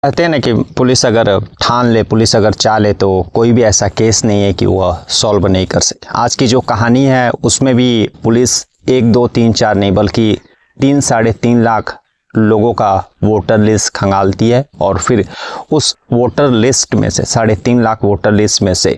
कहते हैं ना कि पुलिस अगर ठान ले, पुलिस अगर चाह ले तो कोई भी ऐसा केस नहीं है कि वह सॉल्व नहीं कर सके। आज की जो कहानी है उसमें भी पुलिस 1, 2, 3, 4 नहीं बल्कि 3, 3.5 लाख लोगों का वोटर लिस्ट खंगालती है और फिर उस वोटर लिस्ट में से 3.5 लाख वोटर लिस्ट में से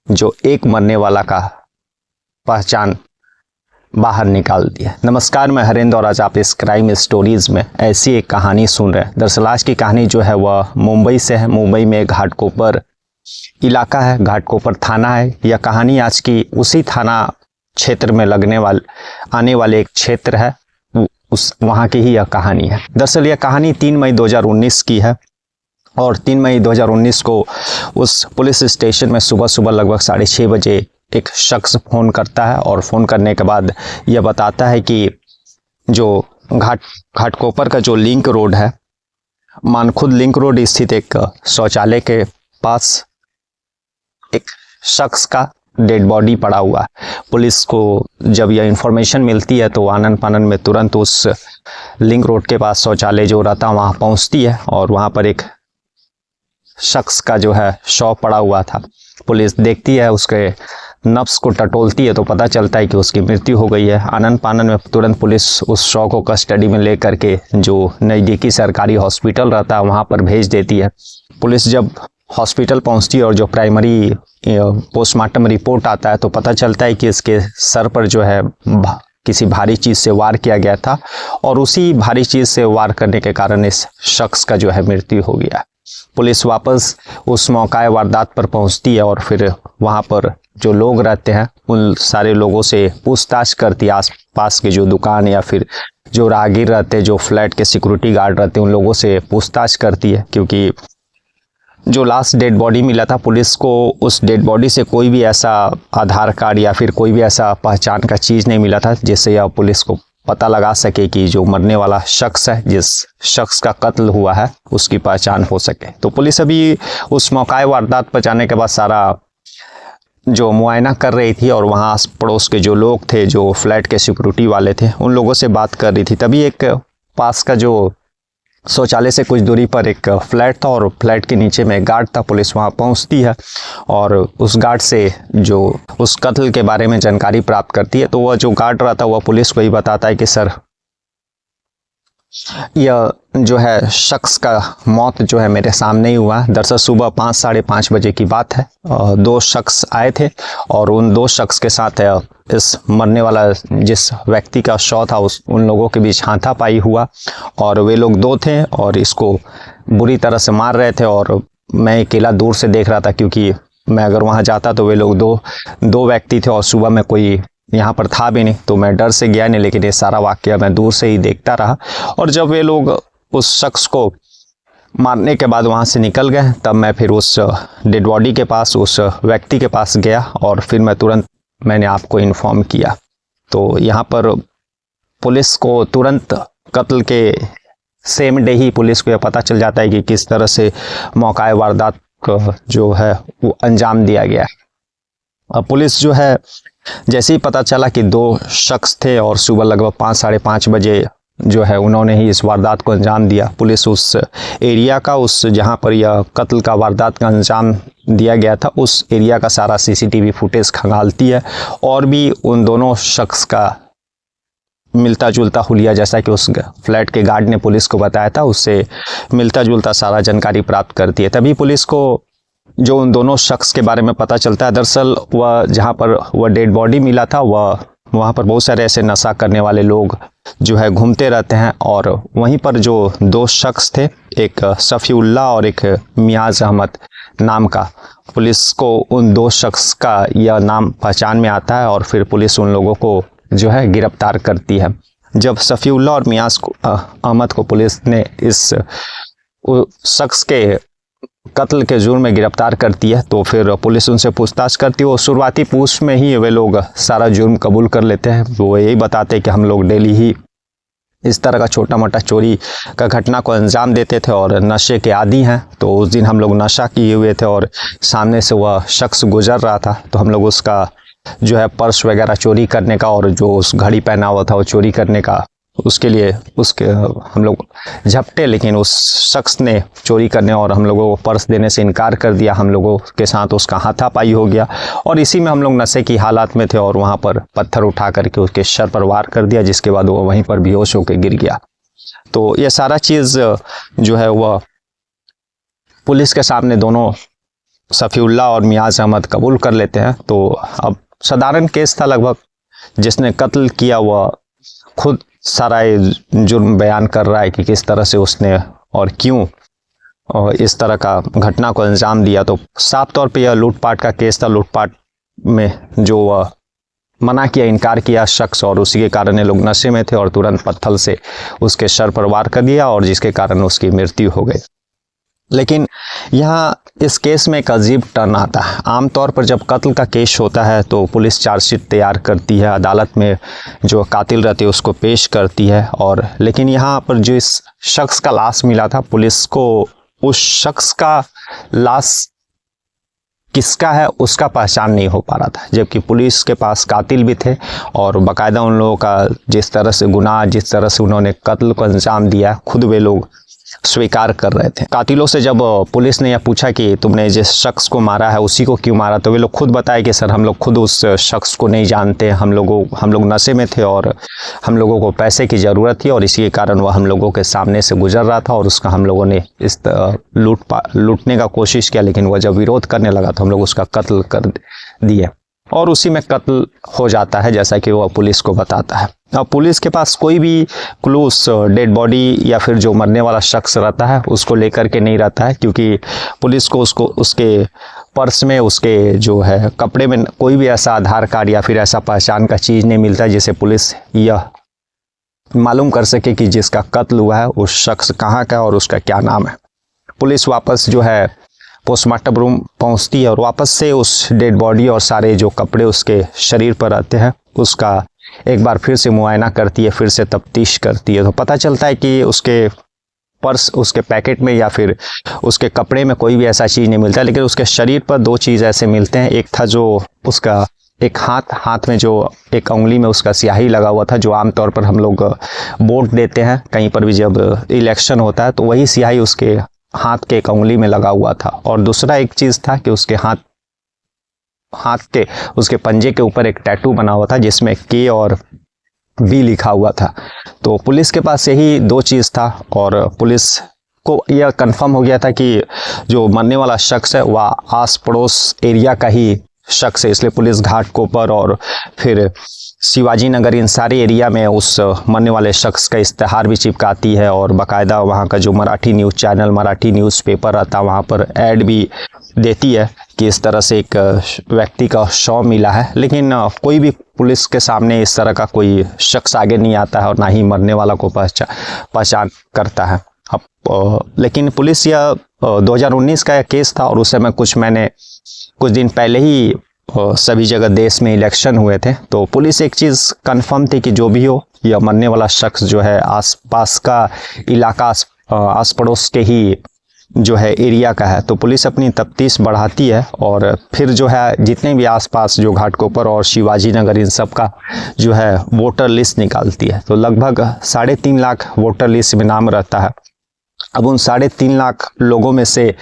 जो एक मरने वाला का पहचान बाहर निकाल दिया। नमस्कार, मैं हरेंद्र और आज आप इस क्राइम स्टोरीज में ऐसी एक कहानी सुन रहे हैं। दरअसल आज की कहानी जो है वह मुंबई से है। मुंबई में घाटकोपर इलाका है, घाटकोपर थाना है। यह कहानी आज की उसी थाना क्षेत्र में आने वाले एक क्षेत्र है, वहाँ की ही यह कहानी है। दरअसल यह कहानी 3 मई 2019 की है और 3 मई 2019 को उस पुलिस स्टेशन में सुबह लगभग 6:30 बजे एक शख्स फ़ोन करता है और फ़ोन करने के बाद यह बताता है कि जो घाटकोपर का जो लिंक रोड है, मानखुद लिंक रोड स्थित एक शौचालय के पास एक शख्स का डेड बॉडी पड़ा हुआ है। पुलिस को जब यह इंफॉर्मेशन मिलती है तो आनन फानन में तुरंत उस लिंक रोड के पास शौचालय जो रहता है वहाँ पहुँचती है और वहाँ पर एक शख्स का जो है शव पड़ा हुआ था। पुलिस देखती है, उसके नब्स को टटोलती है तो पता चलता है कि उसकी मृत्यु हो गई है। आनन फानन में तुरंत पुलिस उस शव को कस्टडी में लेकर के जो नज़दीकी सरकारी हॉस्पिटल रहता है वहाँ पर भेज देती है। पुलिस जब हॉस्पिटल पहुँचती है और जो प्राइमरी पोस्टमार्टम रिपोर्ट आता है तो पता चलता है कि इसके सर पर जो है किसी भारी चीज़ से वार किया गया था और उसी भारी चीज़ से वार करने के कारण इस शख्स का जो है मृत्यु हो गया। पुलिस वापस उस मौका वारदात पर पहुंचती है और फिर वहां पर जो लोग रहते हैं उन सारे लोगों से पूछताछ करती है। आस पास के जो दुकान या फिर जो राहगीर रहते हैं, जो फ्लैट के सिक्योरिटी गार्ड रहते हैं, उन लोगों से पूछताछ करती है क्योंकि जो लास्ट डेड बॉडी मिला था पुलिस को, उस डेड बॉडी से कोई भी ऐसा आधार कार्ड या फिर कोई भी ऐसा पहचान का चीज़ नहीं मिला था जिससे यह पुलिस को पता लगा सके कि जो मरने वाला शख्स है, जिस शख्स का कत्ल हुआ है, उसकी पहचान हो सके। तो पुलिस अभी उस मौका वारदात पर जाने के बाद सारा जो मुआयना कर रही थी और वहाँ आस पड़ोस के जो लोग थे, जो फ्लैट के सिक्योरिटी वाले थे, उन लोगों से बात कर रही थी। तभी एक पास का जो शौचालय से कुछ दूरी पर एक फ्लैट था और फ्लैट के नीचे में एक गार्ड था। पुलिस वहां पहुंचती है और उस गार्ड से जो उस कत्ल के बारे में जानकारी प्राप्त करती है तो वह जो गार्ड रहता है वह पुलिस को ही बताता है कि सर, यह जो है शख्स का मौत जो है मेरे सामने ही हुआ। दरअसल सुबह 5, 5:30 बजे की बात है। 2 शख्स आए थे और उन 2 शख्स के साथ इस मरने वाला जिस व्यक्ति का शव था उन लोगों के बीच हाथापाई हुआ और वे लोग 2 थे और इसको बुरी तरह से मार रहे थे और मैं अकेला दूर से देख रहा था क्योंकि मैं अगर वहाँ जाता तो वे लोग दो व्यक्ति थे और सुबह में कोई यहाँ पर था भी नहीं तो मैं डर से गया नहीं, लेकिन ये सारा वाकया मैं दूर से ही देखता रहा। और जब वे लोग उस शख्स को मारने के बाद वहाँ से निकल गए तब मैं फिर उस डेड बॉडी के पास, उस व्यक्ति के पास गया और फिर मैंने आपको इन्फॉर्म किया। तो यहाँ पर पुलिस को तुरंत कत्ल के सेम डे ही पुलिस को यह पता चल जाता है कि किस तरह से मौका वारदात को जो है वो अंजाम दिया गया है। अब पुलिस जो है जैसे ही पता चला कि 2 शख्स थे और सुबह लगभग 5, 5:30 बजे जो है उन्होंने ही इस वारदात को अंजाम दिया, पुलिस उस एरिया का, उस जहां पर यह कत्ल का वारदात का अंजाम दिया गया था, उस एरिया का सारा सीसीटीवी फुटेज खंगालती है और भी उन दोनों शख्स का मिलता जुलता हुलिया, जैसा कि उस फ्लैट के गार्ड ने पुलिस को बताया था, उससे मिलता जुलता सारा जानकारी प्राप्त करती है। तभी पुलिस को जो उन दोनों शख्स के बारे में पता चलता है। दरअसल वह जहाँ पर वह डेड बॉडी मिला था वहाँ पर बहुत सारे ऐसे नशा करने वाले लोग जो है घूमते रहते हैं और वहीं पर जो 2 शख्स थे, एक सफ़ीउल्लाह और एक मियाज अहमद नाम का, पुलिस को उन 2 शख्स का यह नाम पहचान में आता है और फिर पुलिस उन लोगों को जो है गिरफ्तार करती है। जब सफ़ीउल्लाह और मियाज अहमद को पुलिस ने इस शख्स के कत्ल के जुर्म में गिरफ्तार करती है तो फिर पुलिस उनसे पूछताछ करती है। वो शुरुआती पूछ में ही वे लोग सारा जुर्म कबूल कर लेते हैं। वो यही बताते हैं कि हम लोग डेली ही इस तरह का छोटा मोटा चोरी का घटना को अंजाम देते थे और नशे के आदी हैं। तो उस दिन हम लोग नशा किए हुए थे और सामने से वह शख्स गुजर रहा था तो हम लोग उसका जो है पर्स वगैरह चोरी करने का और जो उस घड़ी पहना हुआ था वो चोरी करने का उसके लिए उसके हम लोग झपटे, लेकिन उस शख्स ने चोरी करने और हम लोगों को पर्स देने से इनकार कर दिया। हम लोगों के साथ उसका हाथापाई हो गया और इसी में हम लोग नशे की हालात में थे और वहाँ पर पत्थर उठा करके उसके सर पर वार कर दिया, जिसके बाद वो वहीं पर बेहोश होकर गिर गया। तो ये सारा चीज़ जो है वह पुलिस के सामने दोनों सफ़ीउल्लाह और मियाज़ अहमद कबूल कर लेते हैं। तो अब साधारण केस था लगभग। जिसने कत्ल किया वह खुद सारा जुर्म बयान कर रहा है कि किस तरह से उसने और क्यों और इस तरह का घटना को अंजाम दिया। तो साफ तौर पे यह लूटपाट का केस था। लूटपाट में जो मना किया, इनकार किया शख्स, और उसी के कारण ये लोग नशे में थे और तुरंत पत्थर से उसके सर पर वार कर दिया और जिसके कारण उसकी मृत्यु हो गई। लेकिन यहाँ इस केस में एक अजीब टर्न आता है। आमतौर पर जब कत्ल का केस होता है तो पुलिस चार्जशीट तैयार करती है, अदालत में जो कातिल रहते हैं उसको पेश करती है, और लेकिन यहाँ पर जो इस शख्स का लाश मिला था, पुलिस को उस शख्स का लाश किसका है उसका पहचान नहीं हो पा रहा था, जबकि पुलिस के पास कातिल भी थे और बाकायदा उन लोगों का जिस तरह से गुनाह, जिस तरह से उन्होंने कत्ल को अंजाम दिया, खुद वे लोग स्वीकार कर रहे थे। कातिलों से जब पुलिस ने यह पूछा कि तुमने जिस शख्स को मारा है उसी को क्यों मारा, तो वे लोग खुद बताए कि सर हम लोग खुद उस शख्स को नहीं जानते, हम लोग नशे में थे और हम लोगों को पैसे की ज़रूरत थी और इसी के कारण वह हम लोगों के सामने से गुजर रहा था और उसका हम लोगों ने इस लूटने का कोशिश किया, लेकिन वह जब विरोध करने लगा तो हम लोग उसका कत्ल कर दिए और उसी में कत्ल हो जाता है, जैसा कि वह पुलिस को बताता है। अब पुलिस के पास कोई भी क्लू उस डेड बॉडी या फिर जो मरने वाला शख्स रहता है उसको लेकर के नहीं रहता है, क्योंकि पुलिस को उसके पर्स में, उसके जो है कपड़े में कोई भी ऐसा आधार कार्ड या फिर ऐसा पहचान का चीज़ नहीं मिलता है जिसे पुलिस यह मालूम कर सके कि जिसका कत्ल हुआ है उस शख्स कहाँ का है और उसका क्या नाम है। पुलिस वापस जो है पोस्टमार्टम रूम पहुंचती है और वापस से उस डेड बॉडी और सारे जो कपड़े उसके शरीर पर रहते हैं उसका एक बार फिर से मुआयना करती है, फिर से तफ्तीश करती है। तो पता चलता है कि उसके पर्स, उसके पैकेट में या फिर उसके कपड़े में कोई भी ऐसा चीज़ नहीं मिलता, लेकिन उसके शरीर पर दो चीज़ ऐसे मिलते हैं। एक था जो उसका एक हाथ में जो एक उंगली में उसका स्याही लगा हुआ था, जो आमतौर पर हम लोग वोट देते हैं कहीं पर भी जब इलेक्शन होता है तो वही स्याही उसके हाथ के एक उंगली में लगा हुआ था। और दूसरा एक चीज़ था कि उसके हाथ के उसके पंजे के ऊपर एक टैटू बना हुआ था जिसमें के और बी लिखा हुआ था। तो पुलिस के पास यही दो चीज़ था और पुलिस को यह कंफर्म हो गया था कि जो मरने वाला शख्स है वह आस पड़ोस एरिया का ही शख्स है, इसलिए पुलिस घाटकोपर और फिर शिवाजी नगर इन सारे एरिया में उस मरने वाले शख्स का इश्तेहार भी चिपकाती है और बाकायदा वहाँ का जो Marathi news channel, Marathi newspaper आता है वहाँ पर ऐड भी देती है कि इस तरह से एक व्यक्ति का शव मिला है। लेकिन कोई भी पुलिस के सामने इस तरह का कोई शख्स आगे नहीं आता है और ना ही मरने वाला को पहचान करता है। अब लेकिन पुलिस यह 2019 का यह केस था और उस समय मैंने कुछ दिन पहले ही सभी जगह देश में इलेक्शन हुए थे, तो पुलिस एक चीज़ कंफर्म थी कि जो भी हो यह मरने वाला शख्स जो है आसपास का इलाका, आस पड़ोस के ही जो है एरिया का है। तो पुलिस अपनी तफ्तीश बढ़ाती है और फिर जो है जितने भी आसपास जो घाटकोपर और शिवाजी नगर इन सब का जो है वोटर लिस्ट निकालती है। तो लगभग 3.5 लाख वोटर लिस्ट में नाम रहता है। अब उन 3.5 लाख लोगों में से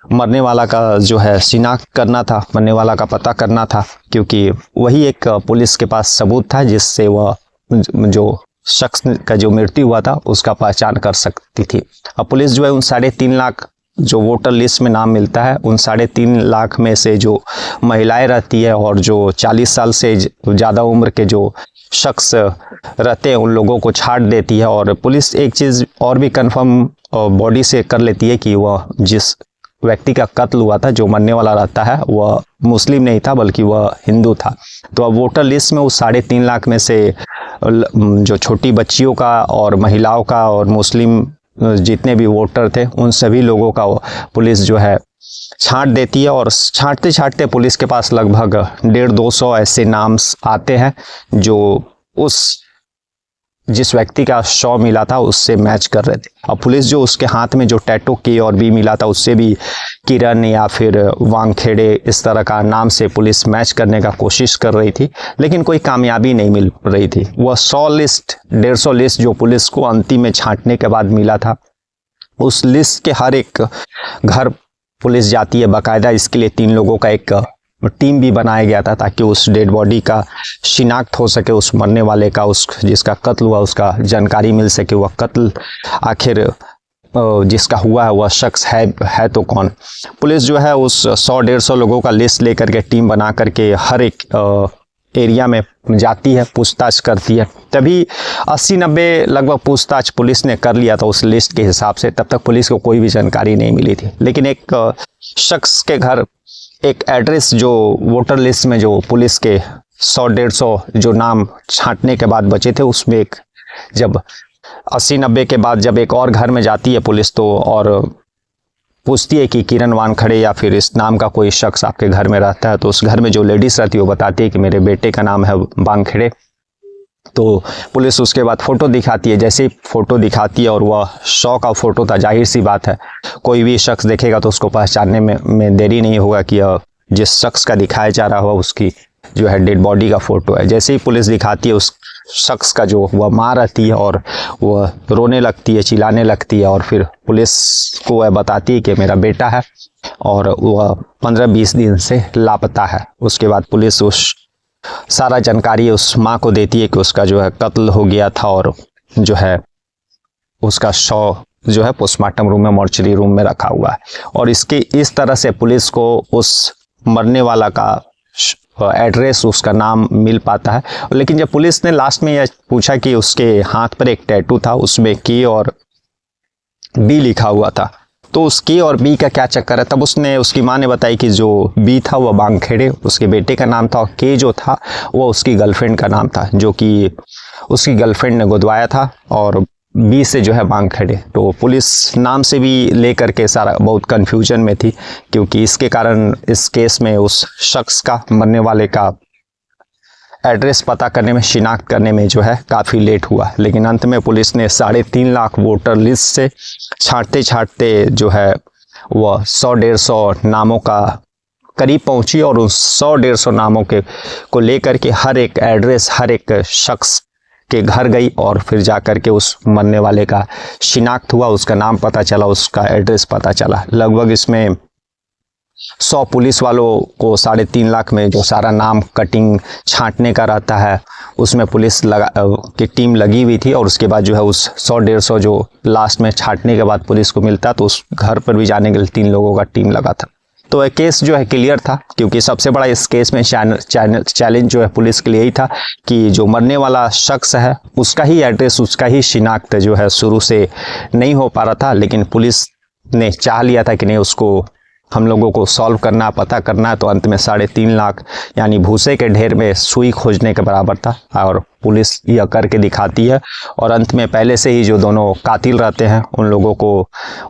मरने वाला का जो है शिनाख्त करना था, मरने वाला का पता करना था, क्योंकि वही एक पुलिस के पास सबूत था जिससे वह जो शख्स का जो मृत्यु हुआ था उसका पहचान कर सकती थी। अब पुलिस जो है उन 3.5 लाख जो वोटर लिस्ट में नाम मिलता है उन 3.5 लाख में से जो महिलाएं रहती है और जो 40 साल से ज़्यादा उम्र के जो शख्स रहते हैं उन लोगों को छांट देती है। और पुलिस एक चीज़ और भी कंफर्म बॉडी से कर लेती है कि वह जिस व्यक्ति का कत्ल हुआ था, जो मरने वाला रहता है, वह मुस्लिम नहीं था बल्कि वह हिंदू था। तो अब वोटर लिस्ट में उस 3.5 लाख में से जो छोटी बच्चियों का और महिलाओं का और मुस्लिम जितने भी वोटर थे उन सभी लोगों का पुलिस जो है छांट देती है। और छांटते छांटते पुलिस के पास लगभग 150-200 ऐसे नाम आते हैं जो उस जिस व्यक्ति का शव मिला था उससे मैच कर रहे थे। अब पुलिस जो उसके हाथ में जो टैटू के और बी मिला था उससे भी किरण या फिर वानखेड़े इस तरह का नाम से पुलिस मैच करने का कोशिश कर रही थी, लेकिन कोई कामयाबी नहीं मिल रही थी। वह 100 लिस्ट 150 लिस्ट जो पुलिस को अंतिम में छांटने के बाद मिला था, उस लिस्ट के हर एक घर पुलिस जाती है बाकायदा। इसके लिए 3 लोगों का एक टीम भी बनाया गया था ताकि उस डेड बॉडी का शिनाख्त हो सके, उस मरने वाले का, उस जिसका कत्ल हुआ उसका जानकारी मिल सके। वह कत्ल आखिर जिसका हुआ है वह शख्स है तो कौन। पुलिस जो है उस 100-150 लोगों का लिस्ट लेकर के टीम बना करके हर एक एरिया में जाती है, पूछताछ करती है। तभी 80-90 लगभग पूछताछ पुलिस ने कर लिया था उस लिस्ट के हिसाब से। तब तक पुलिस को कोई भी जानकारी नहीं मिली थी, लेकिन एक शख्स के घर एक एड्रेस जो वोटर लिस्ट में जो पुलिस के 100-150 जो नाम छांटने के बाद बचे थे, उसमें एक जब 80-90 के बाद जब एक और घर में जाती है पुलिस तो और पूछती है कि किरण वानखेड़े या फिर इस नाम का कोई शख्स आपके घर में रहता है, तो उस घर में जो लेडीज रहती है वो बताती है कि मेरे बेटे का नाम है वानखेड़े। तो पुलिस उसके बाद फ़ोटो दिखाती है। जैसे ही फ़ोटो दिखाती है और वह 100 का फ़ोटो था, जाहिर सी बात है कोई भी शख्स देखेगा तो उसको पहचानने में देरी नहीं होगा कि जिस शख्स का दिखाया जा रहा हुआ उसकी जो है डेड बॉडी का फ़ोटो है। जैसे ही पुलिस दिखाती है उस शख्स का जो वह माँ रहती है और वह रोने लगती है, चिल्लाने लगती है और फिर पुलिस को वह बताती है कि मेरा बेटा है और वह 15-20 दिन से लापता है। उसके बाद पुलिस उस सारा जानकारी उस माँ को देती है कि उसका जो है कत्ल हो गया था और जो है उसका शव जो है पोस्टमार्टम रूम में, मॉर्चरी रूम में रखा हुआ है। और इसके इस तरह से पुलिस को उस मरने वाला का एड्रेस, उसका नाम मिल पाता है। लेकिन जब पुलिस ने लास्ट में यह पूछा कि उसके हाथ पर एक टैटू था, उसमें के और बी लिखा हुआ था, तो उस के और बी का क्या चक्कर है, तब उसकी माँ ने बताई कि जो बी था वह वानखेड़े उसके बेटे का नाम था और के जो था वह उसकी गर्लफ्रेंड का नाम था, जो कि उसकी गर्लफ्रेंड ने गुदवाया था, और बी से जो है वानखेड़े। तो पुलिस नाम से भी लेकर के सारा बहुत कन्फ्यूजन में थी, क्योंकि इसके कारण इस केस में उस शख्स का, मरने वाले का एड्रेस पता करने में, शिनाख्त करने में जो है काफ़ी लेट हुआ। लेकिन अंत में पुलिस ने 3.5 लाख वोटर लिस्ट से छांटते छांटते जो है वह 100-150 नामों का करीब पहुंची और उन 100-150 नामों को लेकर के हर एक एड्रेस, हर एक शख्स के घर गई और फिर जाकर के उस मरने वाले का शिनाख्त हुआ, उसका नाम पता चला, उसका एड्रेस पता चला। लगभग इसमें 100 पुलिस वालों को 3.5 लाख में जो सारा नाम कटिंग छांटने का रहता है उसमें पुलिस की टीम लगी हुई थी। और उसके बाद जो है उस 100-150 जो लास्ट में छांटने के बाद पुलिस को मिलता तो उस घर पर भी जाने के लिए 3 लोगों का टीम लगा था। तो यह केस जो है क्लियर था, क्योंकि सबसे बड़ा इस केस में चैलेंज जो है पुलिस के लिए ही था कि जो मरने वाला शख्स है उसका ही एड्रेस, उसका ही शिनाख्त जो है शुरू से नहीं हो पा रहा था। लेकिन पुलिस ने चाह लिया था कि नहीं, उसको हम लोगों को सॉल्व करना, पता करना है। तो अंत में 3.5 लाख यानी भूसे के ढेर में सुई खोजने के बराबर था और पुलिस यह करके दिखाती है। और अंत में पहले से ही जो दोनों कातिल रहते हैं उन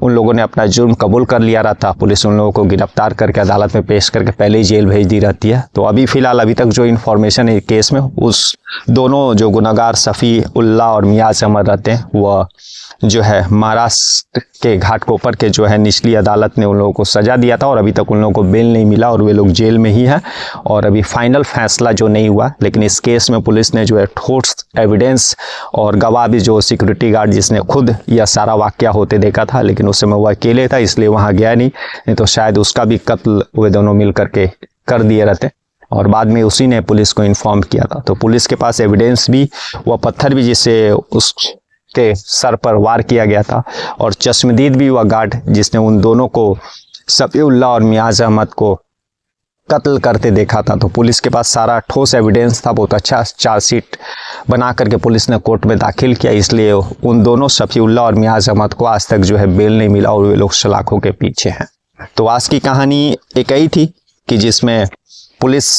लोगों ने अपना जुर्म कबूल कर लिया रहता। पुलिस उन लोगों को गिरफ्तार करके अदालत में पेश करके पहले ही जेल भेज दी रहती है। तो अभी तक जो इन्फॉर्मेशन है केस में, उस दोनों जो गुनहगार सफ़ी उल्लाह और मियाज अहमद रहते हैं वह जो है महाराष्ट्र के घाटकोपर के जो है निचली अदालत ने उन लोगों को सज़ा दिया था और अभी तक उन लोगों को बेल नहीं मिला और वे लोग जेल में ही हैं और अभी फाइनल फैसला जो नहीं हुआ। लेकिन इस केस में पुलिस ने जो है ठोस एविडेंस और गवाह भी, जो सिक्योरिटी गार्ड जिसने खुद यह सारा वाकया होते देखा था, लेकिन उस समय वह अकेले था इसलिए वहाँ गया नहीं तो शायद उसका भी कत्ल वे दोनों मिल करके कर दिए रहते और बाद में उसी ने पुलिस को इन्फॉर्म किया था। तो पुलिस के पास एविडेंस भी, वह पत्थर भी जिससे उसके सर पर वार किया गया था और चश्मदीद भी वह गार्ड जिसने उन दोनों को, सफ़ीउल्लाह और मियाज अहमद को कत्ल करते देखा था। तो पुलिस के पास सारा ठोस एविडेंस था। बहुत अच्छा चार्जशीट बना करके पुलिस ने कोर्ट में दाखिल किया, इसलिए उन दोनों सफ़ीउल्लाह और मियाज अहमद को आज तक जो है बेल नहीं मिला और वे लोग सलाखों के पीछे हैं। तो आज की कहानी एक ही थी कि जिसमें पुलिस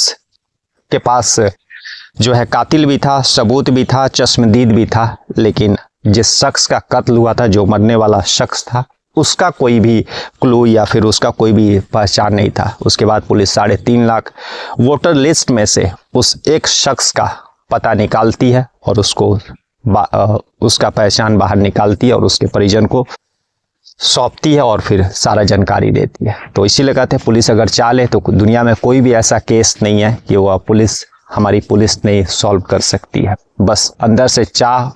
के पास जो है कातिल भी था, सबूत भी था, चश्मदीद भी था, लेकिन जिस शख्स का कत्ल हुआ था, जो मरने वाला शख्स था, उसका कोई भी क्लू या फिर उसका कोई भी पहचान नहीं था। उसके बाद पुलिस 3.5 लाख वोटर लिस्ट में से उस एक शख्स का पता निकालती है और उसको उसका पहचान बाहर निकालती है और उसके परिजन को सौंपती है और फिर सारा जानकारी देती है। तो इसीलिए कहते हैं पुलिस अगर चाहे तो दुनिया में कोई भी ऐसा केस नहीं है कि वह हमारी पुलिस नहीं सॉल्व कर सकती है। बस अंदर से चाह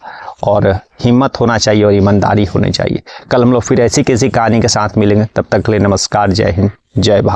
और हिम्मत होना चाहिए और ईमानदारी होनी चाहिए। कल हम लोग फिर ऐसी किसी कहानी के साथ मिलेंगे, तब तक के लिए नमस्कार, जय हिंद, जय भारत।